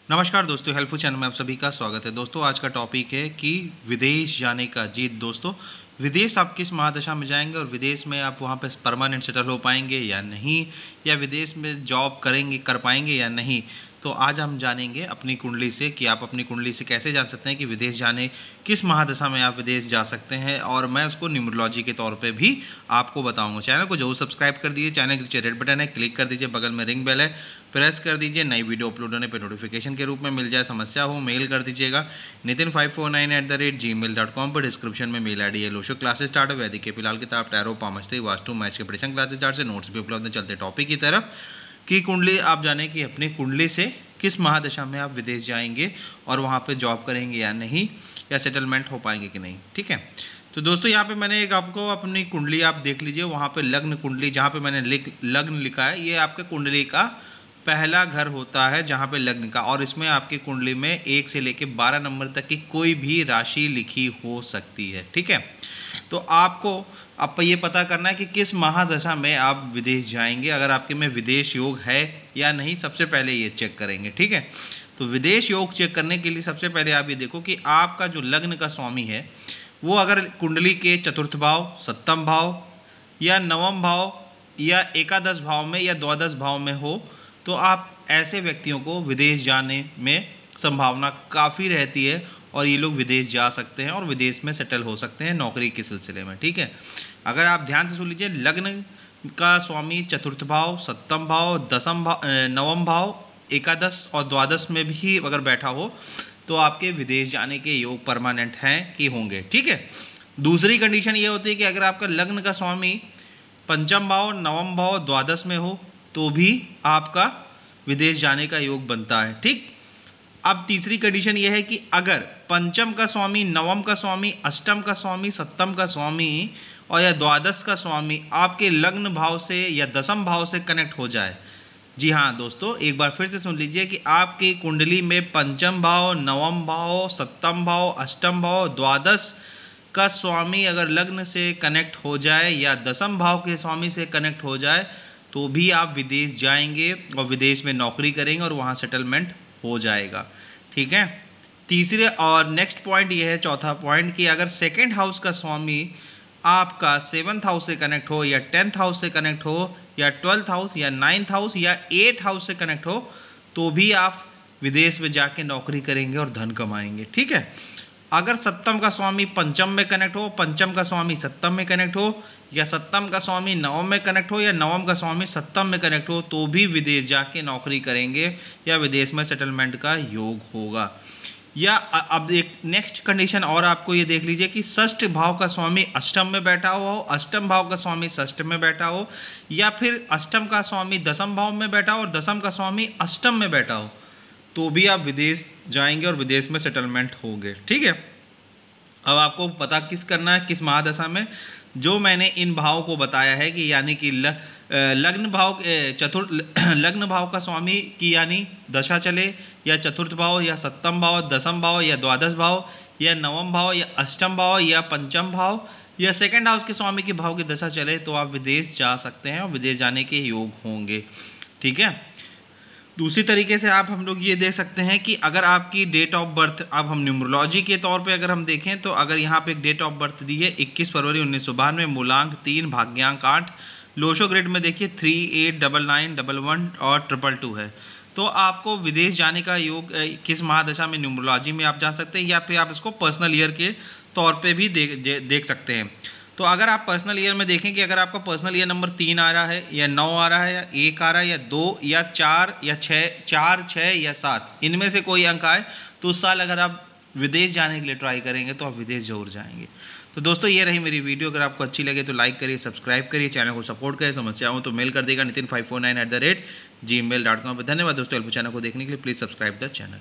नमस्कार दोस्तों, helpful channel में आप सभी का स्वागत है। दोस्तों आज का टॉपिक है कि विदेश जाने का। जी दोस्तों, विदेश आप किस महादशा में जाएंगे और विदेश में आप वहाँ पे परमानेंट सेटल हो पाएंगे या नहीं, या विदेश में जॉब कर पाएंगे या नहीं। तो आज हम जानेंगे अपनी कुंडली से कि आप अपनी कुंडली से कैसे जान सकते हैं कि विदेश जाने किस महादशा में आप विदेश जा सकते हैं, और मैं उसको न्यूमरोलॉजी के तौर पे भी आपको बताऊंगा। चैनल को जरूर सब्सक्राइब कर दीजिए, चैनल के नीचे रेड बटन है क्लिक कर दीजिए, बगल में रिंग बेल है प्रेस कर दीजिए, नई वीडियो अपलोड होने पर नोटिफिकेशन के रूप में मिल जाए। समस्या हो मेल कर दीजिएगा nitin549@gmail.com पर। डिस्क्रिप्शन में मेल ID है। लोशो क्लासेस स्टार्ट है, वैदिक के फिलहाल किताब, टैरो, पामस्त्री, वास्तु, मैच के प्रेडिक्शन क्लासेस स्टार्ट से नोट्स भी उपलब्ध है। चलते टॉपिक की तरफ कि कुंडली आप जाने कि अपनी कुंडली से किस महादशा में आप विदेश जाएंगे और वहाँ पे जॉब करेंगे या नहीं, या सेटलमेंट हो पाएंगे कि नहीं। ठीक है, तो दोस्तों यहाँ पे मैंने एक आपको अपनी कुंडली आप देख लीजिए, वहाँ पे लग्न कुंडली जहाँ पे मैंने लग्न लिखा है, ये आपके कुंडली का पहला घर होता है जहाँ पे लग्न का, और इसमें आपकी कुंडली में 1 से लेकर 12 नंबर तक की कोई भी राशि लिखी हो सकती है। ठीक है, तो आपको अब ये पता करना है कि किस महादशा में आप विदेश जाएंगे, अगर आपके में विदेश योग है या नहीं, सबसे पहले ये चेक करेंगे। ठीक है, तो विदेश योग चेक करने के लिए सबसे पहले आप ये देखो कि आपका जो लग्न का स्वामी है वो अगर कुंडली के चतुर्थ भाव, सप्तम भाव या नवम भाव या एकादश भाव में या द्वादश भाव में हो, तो आप ऐसे व्यक्तियों को विदेश जाने में संभावना काफ़ी रहती है और ये लोग विदेश जा सकते हैं और विदेश में सेटल हो सकते हैं नौकरी के सिलसिले में। ठीक है, अगर आप ध्यान से सुन लीजिए, लग्न का स्वामी चतुर्थ भाव, सप्तम भाव, दसम भाव, नवम भाव, एकादश और द्वादश में भी अगर बैठा हो तो आपके विदेश जाने के योग परमानेंट हैं कि होंगे। ठीक है, दूसरी कंडीशन ये होती है कि अगर आपका लग्न का स्वामी पंचम भाव, नवम भाव, द्वादश में हो तो भी आपका विदेश जाने का योग बनता है। ठीक, अब तीसरी कंडीशन यह है कि अगर पंचम का स्वामी, नवम का स्वामी, अष्टम का स्वामी, सप्तम का स्वामी और या द्वादश का स्वामी आपके लग्न भाव से या दसम भाव से कनेक्ट हो जाए। जी हाँ दोस्तों, एक बार फिर से सुन लीजिए कि आपकी कुंडली में पंचम भाव, नवम भाव, सप्तम भाव, अष्टम भाव, द्वादश का स्वामी अगर लग्न से कनेक्ट हो जाए या दसम भाव के स्वामी से कनेक्ट हो जाए तो भी आप विदेश जाएंगे और विदेश में नौकरी करेंगे और वहाँ सेटलमेंट हो जाएगा। ठीक है, तीसरे और नेक्स्ट पॉइंट ये है, चौथा पॉइंट, कि अगर सेकेंड हाउस का स्वामी आपका 7th हाउस से कनेक्ट हो या 10th हाउस से कनेक्ट हो या 12th हाउस या 9th हाउस या 8th हाउस से कनेक्ट हो तो भी आप विदेश में जाके नौकरी करेंगे और धन कमाएंगे। ठीक है, अगर सप्तम का स्वामी पंचम में कनेक्ट हो, पंचम का स्वामी सप्तम में कनेक्ट हो, या सप्तम का स्वामी नवम में कनेक्ट हो, या नवम का स्वामी सप्तम में कनेक्ट हो तो भी विदेश जाके नौकरी करेंगे या विदेश में सेटलमेंट का योग होगा। या अब एक नेक्स्ट कंडीशन और आपको ये देख लीजिए कि षष्ठ भाव का स्वामी अष्टम में बैठा हुआ हो, अष्टम भाव का स्वामी षष्ठ में बैठा हो, या फिर अष्टम का स्वामी दसम भाव में बैठा हो और दसम का स्वामी अष्टम में बैठा हो तो भी आप विदेश जाएंगे और विदेश में सेटलमेंट होंगे। ठीक है, अब आपको पता किस करना है, किस महादशा में, जो मैंने इन भाव को बताया है कि यानी कि लग्न भाव लग्न भाव का स्वामी की यानी दशा चले, या चतुर्थ भाव या सप्तम भाव, दसम भाव या द्वादश भाव या नवम भाव या अष्टम भाव या पंचम भाव या सेकंड हाउस के स्वामी के भाव की दशा चले तो आप विदेश जा सकते हैं और विदेश जाने के योग होंगे। ठीक है, दूसरी तरीके से आप हम लोग ये देख सकते हैं कि अगर आपकी डेट ऑफ बर्थ, अब हम न्यूमरोलॉजी के तौर पे अगर हम देखें तो अगर यहाँ पे एक डेट ऑफ बर्थ दी है 21 फरवरी 1992, मूलांक 3, भाग्यांक 8, लोशो ग्रेड में देखिए 389911 और 222 है, तो आपको विदेश जाने का योग किस महादशा में न्यूमरोलॉजी में आप जा सकते हैं, या फिर आप इसको पर्सनल ईयर के तौर पर भी देख सकते हैं। तो अगर आप पर्सनल ईयर में देखें कि अगर आपका पर्सनल ईयर नंबर 3 आ रहा है या 9 आ रहा है या 1 आ रहा है या 2 या 4 या 6 या 7, इनमें से कोई अंक आए तो उस साल अगर आप विदेश जाने के लिए ट्राई करेंगे तो आप विदेश जरूर जाएंगे। तो दोस्तों ये रही मेरी वीडियो, अगर आपको अच्छी लगे तो लाइक करिए, सब्सक्राइब करिए, चैनल को सपोर्ट करिए। समस्या हो तो मेल कर देगा nitin549@gmail.com पर। धन्यवाद दोस्तों, हेल्पफुल चैनल को देखने के लिए। Please subscribe the channel.